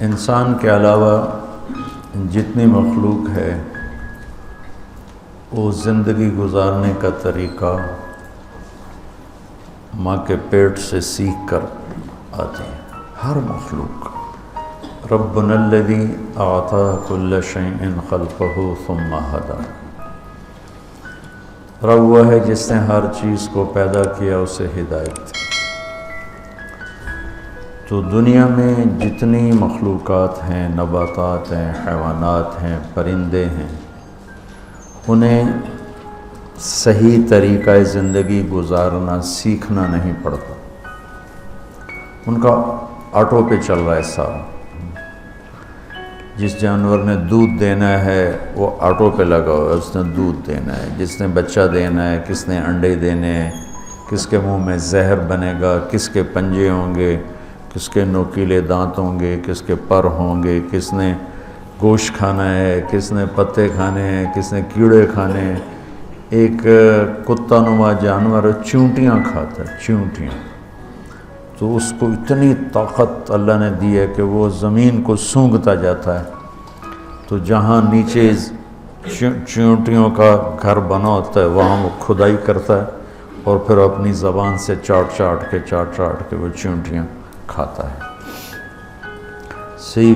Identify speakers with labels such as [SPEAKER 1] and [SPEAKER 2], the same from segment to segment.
[SPEAKER 1] انسان کے علاوہ جتنی مخلوق ہے وہ زندگی گزارنے کا طریقہ ماں کے پیٹ سے سیکھ کر آتی ہے. ہر مخلوق. ربنا الذی اعطى كل شیء خلقه ثم هدى. رب وہ ہے جس نے ہر چیز کو پیدا کیا اسے ہدایت دی. تو دنیا میں جتنی مخلوقات ہیں، نباتات ہیں، حیوانات ہیں، پرندے ہیں، انہیں صحیح طریقہ زندگی گزارنا سیکھنا نہیں پڑتا. ان کا آٹو پہ چل رہا ہے سارا. جس جانور نے دودھ دینا ہے وہ آٹو پہ لگا ہوا ہے، اس نے دودھ دینا ہے. جس نے بچہ دینا ہے، کس نے انڈے دینے ہیں، کس کے منہ میں زہر بنے گا، کس کے پنجے ہوں گے، کس کے نوکیلے دانت ہوں گے، کس کے پر ہوں گے، کس نے گوشت کھانا ہے، کس نے پتے کھانے ہیں، کس نے کیڑے کھانے ہیں. ایک کتا نما جانور چونٹیاں کھاتا ہے، چونٹیاں. تو اس کو اتنی طاقت اللہ نے دی ہے کہ وہ زمین کو سونگھتا جاتا ہے. تو جہاں نیچے چونٹیوں کا گھر بنا ہوتا ہے وہاں وہ کھدائی کرتا ہے اور پھر اپنی زبان سے چاٹ چاٹ کے وہ چونٹیاں کھاتا ہے. سی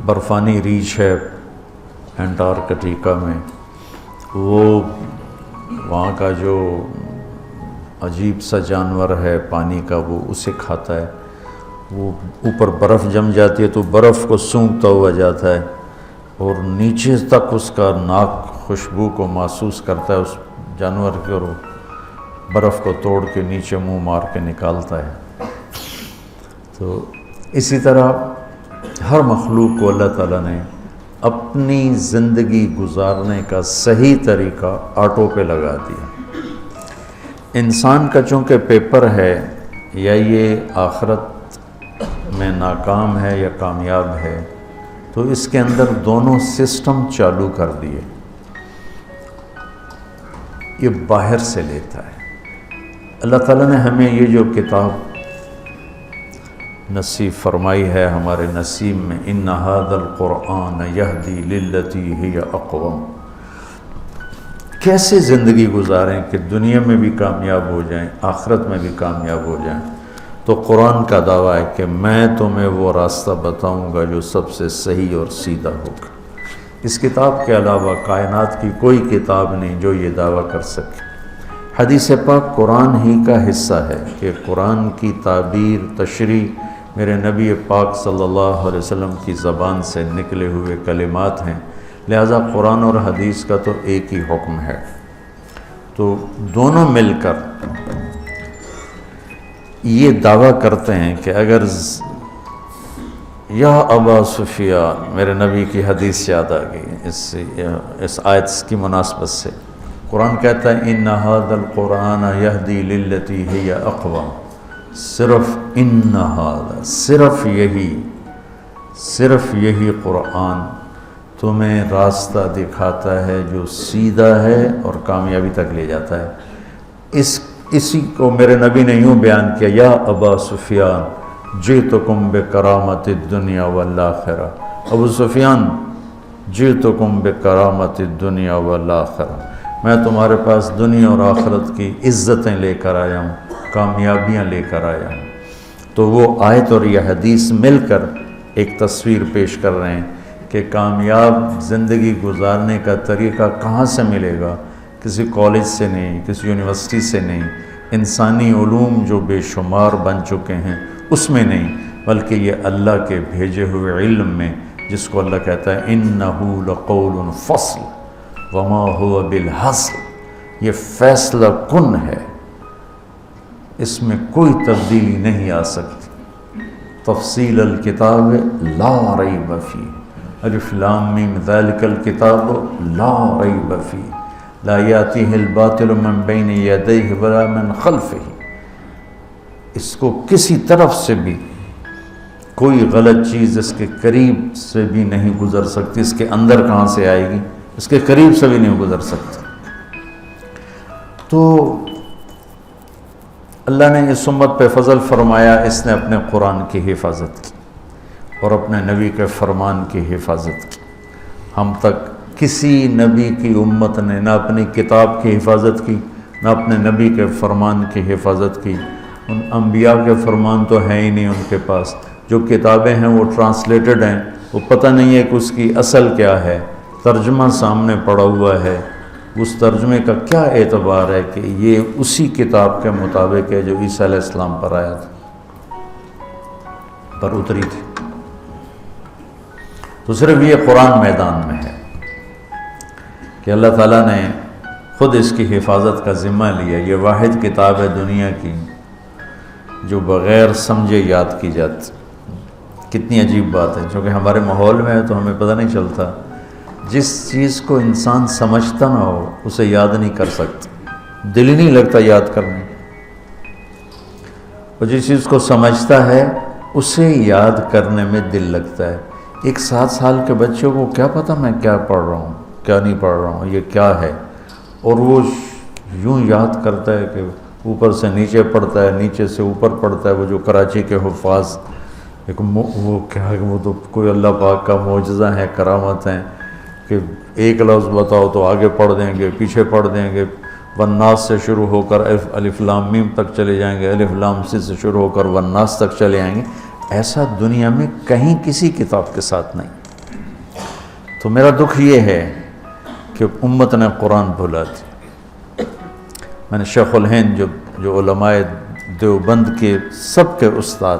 [SPEAKER 1] برفانی ریچھ ہے انٹارکٹیکا میں، وہ وہاں کا جو عجیب سا جانور ہے پانی کا وہ اسے کھاتا ہے. وہ اوپر برف جم جاتی ہے تو برف کو سونگھتا ہوا جاتا ہے اور نیچے تک اس کا ناک خوشبو کو محسوس کرتا ہے اس جانور کے، اور وہ برف کو توڑ کے نیچے منہ مار کے نکالتا ہے. تو اسی طرح ہر مخلوق کو اللہ تعالیٰ نے اپنی زندگی گزارنے کا صحیح طریقہ آٹو پہ لگا دیا. انسان کا چونکہ پیپر ہے، یا یہ آخرت میں ناکام ہے یا کامیاب ہے، تو اس کے اندر دونوں سسٹم چالو کر دیے. یہ باہر سے لیتا ہے. اللہ تعالیٰ نے ہمیں یہ جو کتاب نصیب فرمائی ہے ہمارے نصیب میں، ان ھذا القرآن یہدی للتی ہی اقوم. کیسے زندگی گزاریں کہ دنیا میں بھی کامیاب ہو جائیں، آخرت میں بھی کامیاب ہو جائیں. تو قرآن کا دعویٰ ہے کہ میں تمہیں وہ راستہ بتاؤں گا جو سب سے صحیح اور سیدھا ہوگا. اس کتاب کے علاوہ کائنات کی کوئی کتاب نہیں جو یہ دعویٰ کر سکے. حدیث پاک قرآن ہی کا حصہ ہے کہ قرآن کی تعبیر، تشریح میرے نبی پاک صلی اللہ علیہ وسلم کی زبان سے نکلے ہوئے کلمات ہیں. لہذا قرآن اور حدیث کا تو ایک ہی حکم ہے. تو دونوں مل کر یہ دعویٰ کرتے ہیں کہ اگر یا ابا سفیان، میرے نبی کی حدیث یاد آ گئی اس آیت کی مناسبت سے. قرآن کہتا ہے ان ھذا القرآن یہدی للتی ہی اقوم. صرف ان ھذا، صرف یہی قرآن تمہیں راستہ دکھاتا ہے جو سیدھا ہے اور کامیابی تک لے جاتا ہے. اسی کو میرے نبی نے یوں بیان کیا، یا ابا سفیان جئتکم بکرامت الدنیا والآخرہ. ابو سفیان جئتکم بکرامت الدنیا والآخرہ، میں تمہارے پاس دنیا اور آخرت کی عزتیں لے کر آیا ہوں، کامیابیاں لے کر آیا ہوں. تو وہ آیت اور یہ حدیث مل کر ایک تصویر پیش کر رہے ہیں کہ کامیاب زندگی گزارنے کا طریقہ کہاں سے ملے گا. کسی کالج سے نہیں، کسی یونیورسٹی سے نہیں، انسانی علوم جو بے شمار بن چکے ہیں اس میں نہیں، بلکہ یہ اللہ کے بھیجے ہوئے علم میں، جس کو اللہ کہتا ہے انہ لقول فصل وما هو بالحزل. یہ فیصلہ کن ہے، اس میں کوئی تبدیلی نہیں آ سکتی. تفصیل الکتاب لا ریب فیہ، الف لام میم ذالک الکتاب لا ریب فیہ لا یاتیہ الباطل من بین یدیہ ولا من خلفہ. اس کو کسی طرف سے بھی کوئی غلط چیز اس کے قریب سے بھی نہیں گزر سکتی. اس کے اندر کہاں سے آئے گی، اس کے قریب سے بھی نہیں گزر سکتی. تو اللہ نے اس امت پہ فضل فرمایا، اس نے اپنے قرآن کی حفاظت کی. اور اپنے نبی کے فرمان کی حفاظت کی۔ ہم تک کسی نبی کی امت نے نہ اپنی کتاب کی حفاظت کی، نہ اپنے نبی کے فرمان کی حفاظت کی۔ ان انبیاء کے فرمان تو ہیں ہی نہیں ان کے پاس، جو کتابیں ہیں وہ ٹرانسلیٹڈ ہیں، وہ پتہ نہیں ہے کہ اس کی اصل کیا ہے، ترجمہ سامنے پڑا ہوا ہے، اس ترجمے کا کیا اعتبار ہے کہ یہ اسی کتاب کے مطابق ہے جو عیسیٰ علیہ السلام پر آیا تھا، پر اتری تھی۔ تو صرف یہ قرآن میدان میں ہے کہ اللہ تعالیٰ نے خود اس کی حفاظت کا ذمہ لیا۔ یہ واحد کتاب ہے دنیا کی جو بغیر سمجھے یاد کی جاتی۔ کتنی عجیب بات ہے، چونکہ ہمارے ماحول میں ہے تو ہمیں پتہ نہیں چلتا۔ جس چیز کو انسان سمجھتا نہ ہو اسے یاد نہیں کر سکتا، دل ہی نہیں لگتا یاد کرنے، اور جس چیز کو سمجھتا ہے اسے یاد کرنے میں دل لگتا ہے۔ ایک 7 سال کے بچے کو کیا پتہ میں کیا پڑھ رہا ہوں، کیا نہیں پڑھ رہا ہوں، یہ کیا ہے، اور وہ یوں یاد کرتا ہے کہ اوپر سے نیچے پڑھتا ہے، نیچے سے اوپر پڑھتا ہے۔ وہ جو کراچی کے حفاظ، وہ کیا ہے، وہ تو کوئی اللہ پاک کا معجزہ ہے، کرامت ہیں کہ ایک لفظ بتاؤ تو آگے پڑھ دیں گے، پیچھے پڑھ دیں گے، والناس سے شروع ہو کر الف لام میم تک چلے جائیں گے، الف لام سی سے شروع ہو کر والناس تک چلے جائیں گے۔ ایسا دنیا میں کہیں کسی کتاب کے ساتھ نہیں۔ تو میرا دکھ یہ ہے کہ امت نے قرآن بھولا دی۔ میں نے شیخ الہند جو علماء دیوبند کے سب کے استاد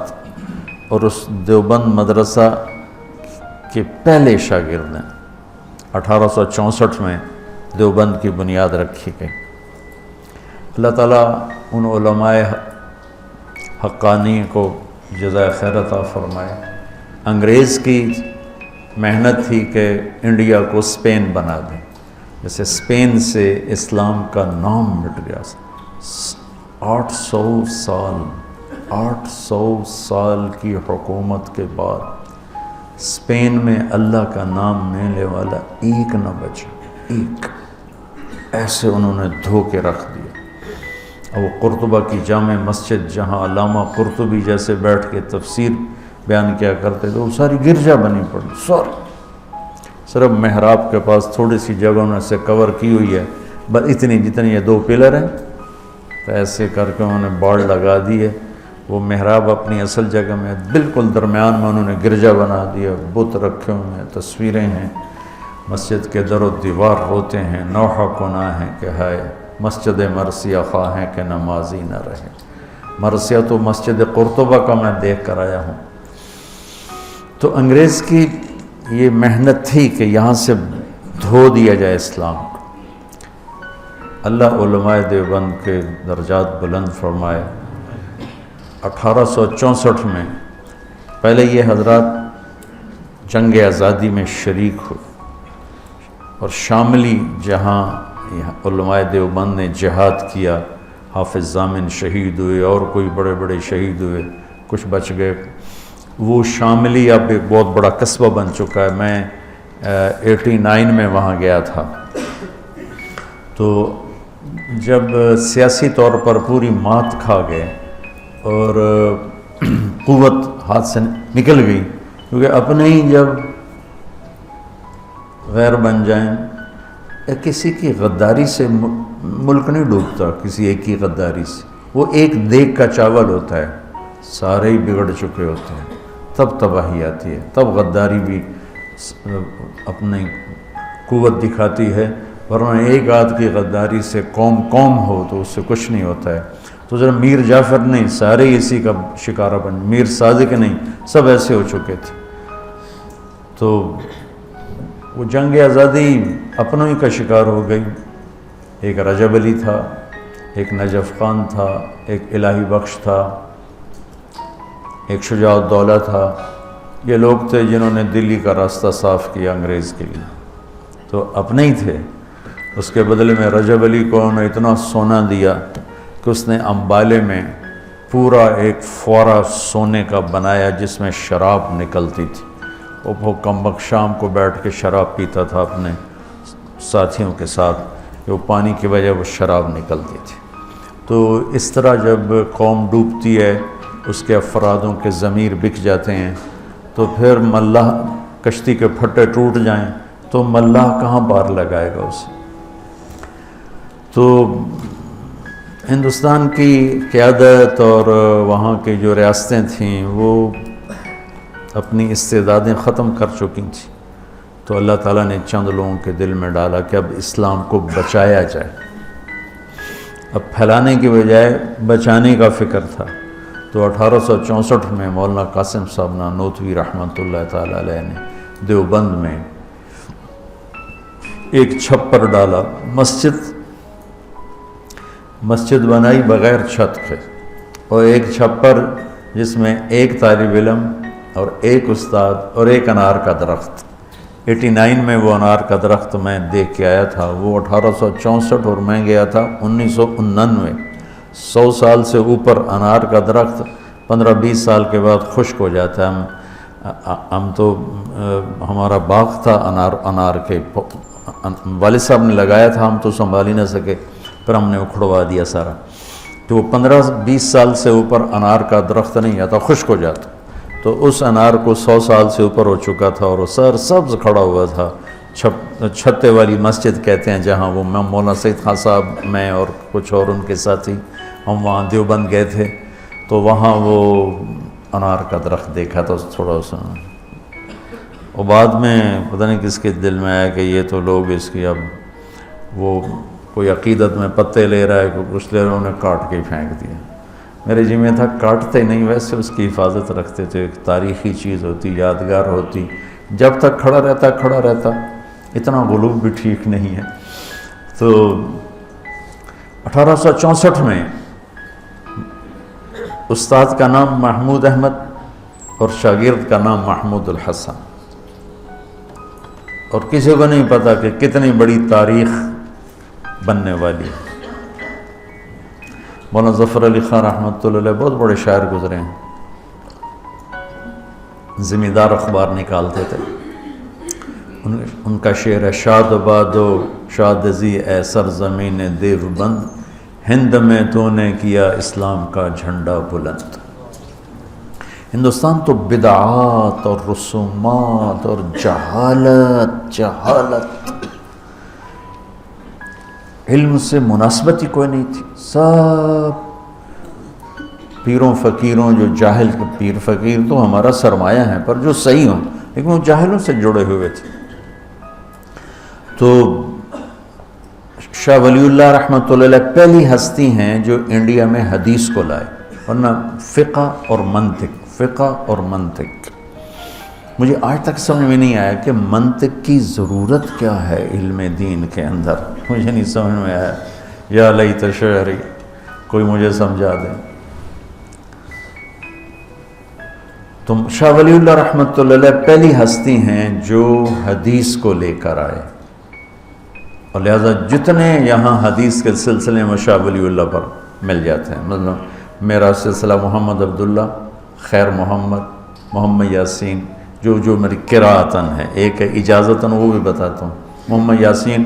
[SPEAKER 1] اور اس دیوبند مدرسہ کے پہلے شاگرد ہیں، 1864 میں دیوبند کی بنیاد رکھی گئی۔ اللہ تعالیٰ ان علماء حقانی کو جزائے خیر عطا فرمائے۔ انگریز کی محنت تھی کہ انڈیا کو اسپین بنا دیں، جیسے اسپین سے اسلام کا نام مٹ گیا۔ 800 سال کی حکومت کے بعد اسپین میں اللہ کا نام لینے والا ایک نہ بچا، ایک۔ ایسے انہوں نے دھو کے رکھ دیا۔ اور وہ قرطبہ کی جامع مسجد جہاں علامہ قرطبی جیسے بیٹھ کے تفسیر بیان کیا کرتے تھے، وہ ساری گرجا بنی پڑی، صرف محراب کے پاس تھوڑی سی جگہ انہوں سے کور کی ہوئی ہے، بس اتنی جتنی یہ 2 پلر ہیں، تو ایسے کر کے انہوں نے باڑ لگا دی ہے۔ وہ محراب اپنی اصل جگہ میں بالکل درمیان میں انہوں نے گرجا بنا دیا، بت رکھے ہوئے ہیں، تصویریں ہیں، مسجد کے در و دیوار ہوتے ہیں، نوحہ کنا ہے کہ ہائے مسجد مرثیہ خواہ ہیں کہ نمازی نہ رہے۔ مرثیہ تو مسجد قرطبہ کا میں دیکھ کر آیا ہوں۔ تو انگریز کی یہ محنت تھی کہ یہاں سے دھو دیا جائے اسلام کو۔ اللہ علماء دیوبند کے درجات بلند فرمائے۔ 1864 میں پہلے یہ حضرات جنگ آزادی میں شریک ہوئے، اور شاملی جہاں علماء دیوبند نے جہاد کیا، حافظ ضامن شہید ہوئے اور کوئی بڑے بڑے شہید ہوئے، کچھ بچ گئے۔ وہ شاملی اب ایک بہت بڑا قصبہ بن چکا ہے۔ میں 89 میں وہاں گیا تھا، تو جب سیاسی طور پر پوری مات کھا گئے اور قوت ہاتھ سے نکل گئی، کیونکہ اپنے ہی جب غیر بن جائیں، کسی کی غداری سے ملک نہیں ڈوبتا، کسی ایک کی غداری سے۔ وہ ایک دیگ کا چاول ہوتا ہے، سارے ہی بگڑ چکے ہوتے ہیں، تب تباہی آتی ہے، تب غداری بھی اپنی قوت دکھاتی ہے، ورنہ ایک آدھ کی غداری سے قوم ہو تو اس سے کچھ نہیں ہوتا ہے۔ تو ذرا میر جعفر نہیں، سارے اسی کا شکارہ بن، میر صادق نہیں، سب ایسے ہو چکے تھے۔ تو وہ جنگ آزادی اپنوں ہی کا شکار ہو گئی۔ ایک رجب علی تھا، ایک نجف خان تھا، ایک الہی بخش تھا، ایک شجاع الدولہ تھا۔ یہ لوگ تھے جنہوں نے دلی کا راستہ صاف کیا انگریز کے لیے، تو اپنے ہی تھے۔ اس کے بدلے میں رجب علی کو انہوں نے اتنا سونا دیا کہ اس نے امبالے میں پورا ایک فوارہ سونے کا بنایا جس میں شراب نکلتی تھی۔ وہ کمبخت شام کو بیٹھ کے شراب پیتا تھا اپنے ساتھیوں کے ساتھ، کہ وہ پانی کی وجہ وہ شراب نکلتی تھی۔ تو اس طرح جب قوم ڈوبتی ہے، اس کے افرادوں کے ضمیر بک جاتے ہیں، تو پھر ملاح کشتی کے پھٹے ٹوٹ جائیں تو ملاح کہاں پار لگائے گا اسے؟ تو ہندوستان کی قیادت اور وہاں کی جو ریاستیں تھیں وہ اپنی استعدادیں ختم کر چکی تھیں، تو اللہ تعالیٰ نے چند لوگوں کے دل میں ڈالا کہ اب اسلام کو بچایا جائے، اب پھیلانے کی بجائے بچانے کا فکر تھا۔ تو 1864 میں مولانا قاسم صاحب نانوتوی رحمۃ اللہ تعالیٰ علیہ نے دیوبند میں ایک چھپر ڈالا، مسجد بنائی بغیر چھت کے، اور ایک چھپر جس میں ایک طالب علم اور ایک استاد اور ایک انار کا درخت۔ 89 میں وہ انار کا درخت میں دیکھ کے آیا تھا، وہ 1864 اور میں گیا تھا 1999۔ 100 سال سے اوپر انار کا درخت 15-20 سال کے بعد خشک ہو جاتا ہے۔ ہم تو ہمارا باغ تھا انار کے، والد صاحب نے لگایا تھا، ہم تو سنبھال ہی نہ سکے، پھر ہم نے اکھڑوا دیا سارا۔ تو 15-20 سال سے اوپر انار کا درخت نہیں آتا، خشک ہو جاتا۔ تو اس انار کو 100 سال سے اوپر ہو چکا تھا اور وہ سر سبز کھڑا ہوا تھا۔ چھتے والی مسجد کہتے ہیں جہاں، وہ مولانا سید خان صاحب، میں اور کچھ اور ان کے ساتھی، ہم وہاں دیوبند گئے تھے، تو وہاں وہ انار کا درخت دیکھا تو تھوڑا سا، اور بعد میں پتہ نہیں کس کے دل میں آیا کہ یہ تو لوگ اس کی اب وہ کوئی عقیدت میں پتے لے رہا ہے، کوئی کچھ لے رہا ہے، انہیں کاٹ کے پھینک دیا۔ میرے جی میں تھا کاٹتے نہیں، ویسے اس کی حفاظت رکھتے تھے، ایک تاریخی چیز ہوتی، یادگار ہوتی، جب تک کھڑا رہتا، اتنا غلوب بھی ٹھیک نہیں ہے۔ تو 1864 میں استاد کا نام محمود احمد اور شاگرد کا نام محمود الحسن، اور کسی کو نہیں پتا کہ کتنی بڑی تاریخ بننے والی ہے۔ مولانا ظفر علی خان رحمۃ اللہ علیہ بہت بڑے شاعر گزرے ہیں، زمیندار اخبار نکالتے تھے، ان کا شعر ہے: شاد بادو شادزی اے سرزمین دیوبند، ہند میں تو نے کیا اسلام کا جھنڈا بلند۔ ہندوستان تو بدعات اور رسومات اور جہالت علم سے مناسبت ہی کوئی نہیں تھی، سب پیروں فقیروں، جو جاہل، پیر فقیر تو ہمارا سرمایہ ہیں پر جو صحیح ہوں، لیکن وہ جاہلوں سے جڑے ہوئے تھے۔ تو شاہ ولی اللہ رحمۃ اللہ علیہ پہلی ہستی ہیں جو انڈیا میں حدیث کو لائے، ورنہ فقہ اور منطق مجھے آج تک سمجھ میں نہیں آیا کہ منطق کی ضرورت کیا ہے علم دین کے اندر، مجھے نہیں سمجھ میں آیا۔ یا لیت شعری، کوئی مجھے سمجھا دے۔ تو شاہ ولی اللہ رحمۃ اللہ علیہ پہلی ہستی ہیں جو حدیث کو لے کر آئے، اور لہذا جتنے یہاں حدیث کے سلسلے میں شاہ ولی اللہ پر مل جاتے ہیں، مطلب میرا سلسلہ محمد عبداللہ، خیر محمد یاسین، جو میری قراءتاً ہے، ایک ہے اجازتاً، وہ بھی بتاتا ہوں۔ محمد یاسین،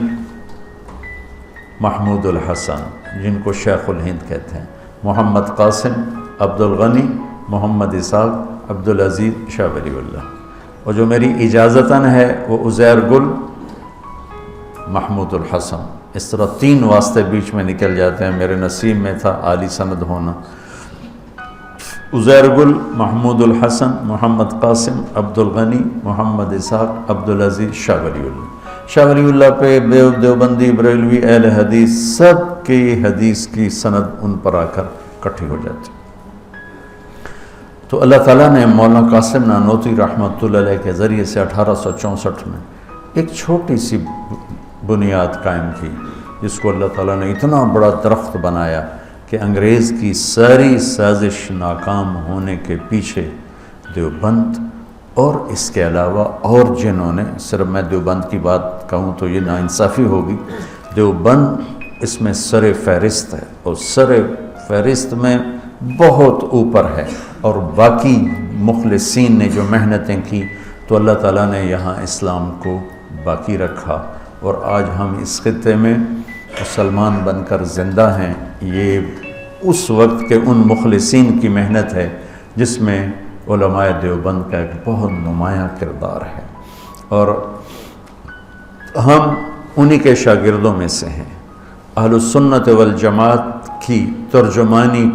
[SPEAKER 1] محمود الحسن جن کو شیخ الہند کہتے ہیں، محمد قاسم، عبد الغنی، محمد اسحاق، عبدالعزیز، شاہ ولی اللہ، اور جو میری اجازتاً ہے وہ عزیر گل، محمود الحسن۔ اس طرح 3 واسطے بیچ میں نکل جاتے ہیں، میرے نصیب میں تھا عالی سند ہونا۔ عزیر گل، محمود الحسن، محمد قاسم، عبد الغنی، محمد اسحاق، عبدالعزیز، شاہ ولی اللہ۔ شاہ ولی اللہ پہ دیوبندی، بریلوی، اہل حدیث سب کی حدیث کی سند ان پر آ کر اکٹھی ہو جاتی۔ تو اللہ تعالیٰ نے مولانا قاسم نانوتوی رحمۃ اللہ علیہ کے ذریعے سے 1864 میں ایک چھوٹی سی بنیاد قائم کی، جس کو اللہ تعالیٰ نے اتنا بڑا درخت بنایا کہ انگریز کی ساری سازش ناکام ہونے کے پیچھے دیوبند اور اس کے علاوہ اور جنہوں نے، صرف میں دیوبند کی بات کہوں تو یہ ناانصافی ہوگی، دیوبند اس میں سر فہرست ہے، اور سر فہرست میں بہت اوپر ہے، اور باقی مخلصین نے جو محنتیں کی تو اللہ تعالیٰ نے یہاں اسلام کو باقی رکھا، اور آج ہم اس خطے میں مسلمان بن کر زندہ ہیں۔ یہ اس وقت کے ان مخلصین کی محنت ہے جس میں علماء دیوبند کا ایک بہت نمایاں کردار ہے، اور ہم انہی کے شاگردوں میں سے ہیں۔ اہل السنت والجماعت کی ترجمانی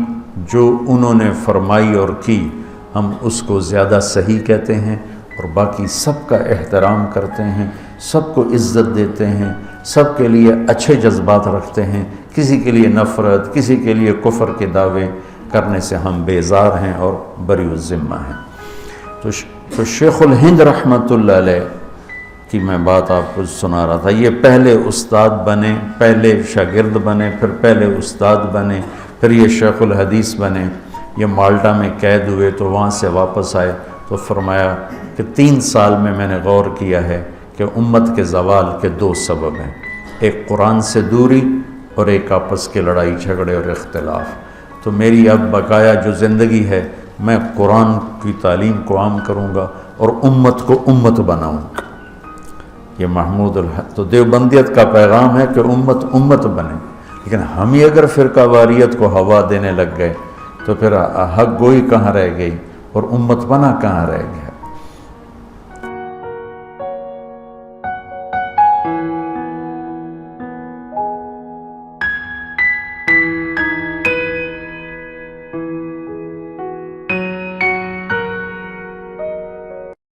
[SPEAKER 1] جو انہوں نے فرمائی اور کی، ہم اس کو زیادہ صحیح کہتے ہیں، اور باقی سب کا احترام کرتے ہیں، سب کو عزت دیتے ہیں، سب کے لیے اچھے جذبات رکھتے ہیں، کسی کے لیے نفرت، کسی کے لیے کفر کے دعوے کرنے سے ہم بیزار ہیں اور بری الذمہ ہیں۔ تو شیخ الہند رحمۃ اللہ علیہ کی میں بات آپ کو سنا رہا تھا، یہ پہلے استاد بنے، پہلے شاگرد بنے، پھر پہلے استاد بنے، پھر یہ شیخ الحدیث بنے۔ یہ مالٹا میں قید ہوئے تو وہاں سے واپس آئے تو فرمایا کہ 3 سال میں نے غور کیا ہے کہ امت کے زوال کے 2 سبب ہیں، ایک قرآن سے دوری اور ایک آپس کے لڑائی جھگڑے اور اختلاف۔ تو میری اب بقایا جو زندگی ہے، میں قرآن کی تعلیم کو عام کروں گا اور امت کو امت بناؤں گا۔ یہ محمود الحق تو دیوبندیت کا پیغام ہے کہ امت امت بنے، لیکن ہم ہی اگر فرقہ واریت کو ہوا دینے لگ گئے تو پھر حق گوئی کہاں رہ گئی اور امت بنا کہاں رہ گئی؟